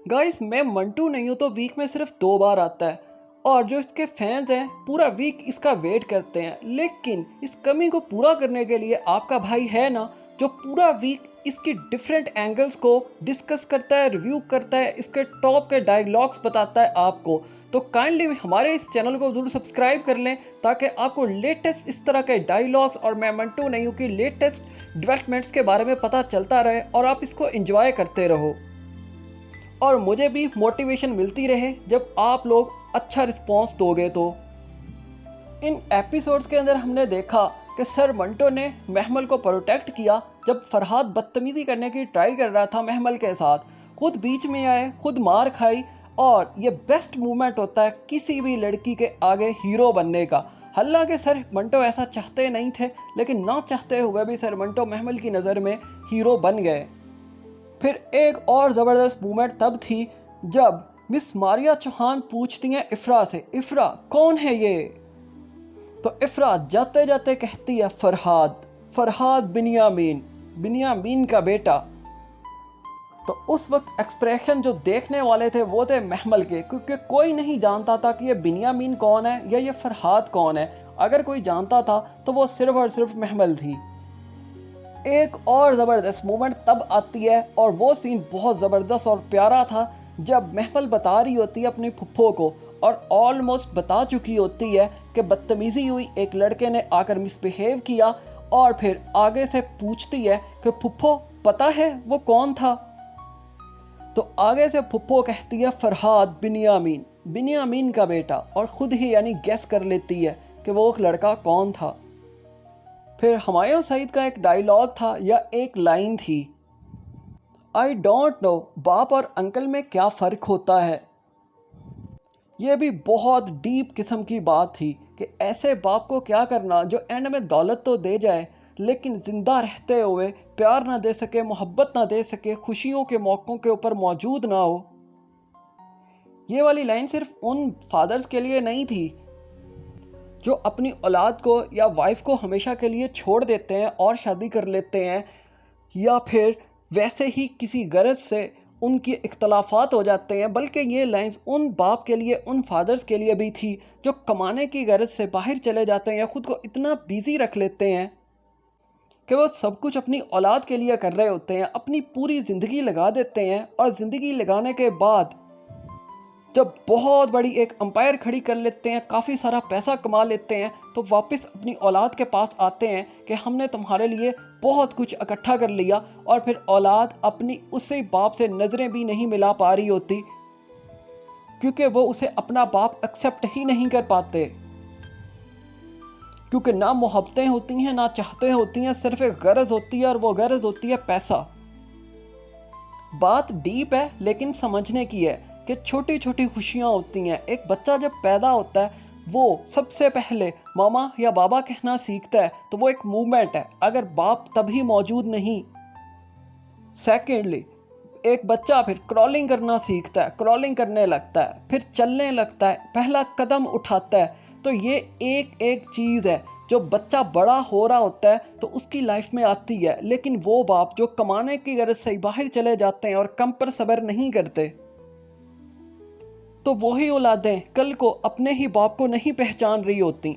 Guys मैं मंटू नहीं हूँ तो वीक में सिर्फ 2 बार आता है और जो इसके फैंस हैं पूरा वीक इसका वेट करते हैं। लेकिन इस कमी को पूरा करने के लिए आपका भाई है ना, जो पूरा वीक इसकी डिफरेंट एंगल्स को डिस्कस करता है, रिव्यू करता है, इसके टॉप के डायलॉग्स बताता है आपको। तो काइंडली हमारे इस चैनल को जरूर सब्सक्राइब कर लें ताकि आपको लेटेस्ट इस तरह के डायलॉग्स और मैं मंटू नहीं हूँ की लेटेस्ट डेवलपमेंट्स के बारे में पता चलता रहे और आप इसको एंजॉय करते रहो और मुझे भी मोटिवेशन मिलती रहे जब आप लोग अच्छा रिस्पॉन्स दोगे। तो इन एपिसोड्स के अंदर हमने देखा कि सर मंटो ने महमल को प्रोटेक्ट किया जब फरहाद बदतमीज़ी करने की ट्राई कर रहा था महमल के साथ, खुद बीच में आए, खुद मार खाई। और ये बेस्ट मूवमेंट होता है किसी भी लड़की के आगे हीरो बनने का। हालांकि सर मंटो ऐसा चाहते नहीं थे, लेकिन ना चाहते हुए भी सर मंटो महमल की नज़र में हीरो बन गए। फिर एक और ज़बरदस्त मूवमेंट तब थी जब मिस मारिया चौहान पूछती हैं इफ़रा से, इफ़रा कौन है ये? तो इफ़रा जाते जाते कहती है फरहाद, फरहाद बिनियामीन, बिनियामीन का बेटा। तो उस वक्त एक्सप्रेशन जो देखने वाले थे वो थे महमल के, क्योंकि कोई नहीं जानता था कि ये बिनियामीन कौन है या ये फरहाद कौन है। अगर कोई जानता था तो वो सिर्फ और सिर्फ महमल थी। एक और ज़बरदस्त मोमेंट तब आती है और वो सीन बहुत ज़बरदस्त और प्यारा था जब महमल बता रही होती है अपनी फुफ्फो को और ऑलमोस्ट बता चुकी होती है कि बदतमीज़ी हुई, एक लड़के ने आकर मिसबिहेव किया और फिर आगे से पूछती है कि फुफ्फो पता है वो कौन था? तो आगे से फुफ्फो कहती है फरहाद बिनियामीन, बिनियामीन का बेटा, और ख़ुद ही यानी गेस कर लेती है कि वो लड़का कौन था। फिर हुमायूं सईद का एक डायलॉग था या एक लाइन थी, आई डोंट नो बाप और अंकल में क्या फ़र्क होता है। ये भी बहुत डीप किस्म की बात थी कि ऐसे बाप को क्या करना जो एंड में दौलत तो दे जाए लेकिन ज़िंदा रहते हुए प्यार ना दे सके, मोहब्बत ना दे सके, खुशियों के मौक़ों के ऊपर मौजूद ना हो। ये वाली लाइन सिर्फ उन फादर्स के लिए नहीं थी जो अपनी औलाद को या वाइफ को हमेशा के लिए छोड़ देते हैं और शादी कर लेते हैं, या फिर वैसे ही किसी गरज से उनकी इख्तलाफात हो जाते हैं। बल्कि ये लाइंस उन बाप के लिए, उन फादर्स के लिए भी थी जो कमाने की गरज से बाहर चले जाते हैं या ख़ुद को इतना बिज़ी रख लेते हैं कि वो सब कुछ अपनी औलाद के लिए कर रहे होते हैं, अपनी पूरी ज़िंदगी लगा देते हैं और ज़िंदगी लगाने के बाद जब बहुत बड़ी एक अंपायर खड़ी कर लेते हैं, काफ़ी सारा पैसा कमा लेते हैं, तो वापस अपनी औलाद के पास आते हैं कि हमने तुम्हारे लिए बहुत कुछ इकट्ठा कर लिया। और फिर औलाद अपनी उसी बाप से नज़रें भी नहीं मिला पा रही होती क्योंकि वो उसे अपना बाप एक्सेप्ट ही नहीं कर पाते, क्योंकि ना मोहब्बतें होती हैं ना चाहते होती हैं, सिर्फ एक गरज होती है और वो गरज होती है पैसा। बात डीप है लेकिन समझने की है कि छोटी छोटी खुशियाँ होती हैं। एक बच्चा जब पैदा होता है वो सबसे पहले मामा या बाबा कहना सीखता है, तो वो एक मूवमेंट है, अगर बाप तभी मौजूद नहीं। सेकेंडली एक बच्चा फिर क्रॉलिंग करना सीखता है, क्रॉलिंग करने लगता है, फिर चलने लगता है, पहला कदम उठाता है। तो ये एक एक चीज़ है जो बच्चा बड़ा हो रहा होता है तो उसकी लाइफ में आती है। लेकिन वो बाप जो कमाने की गरज से बाहर चले जाते हैं और कम पर सब्र नहीं करते, तो वही औलादें कल को अपने ही बाप को नहीं पहचान रही होती।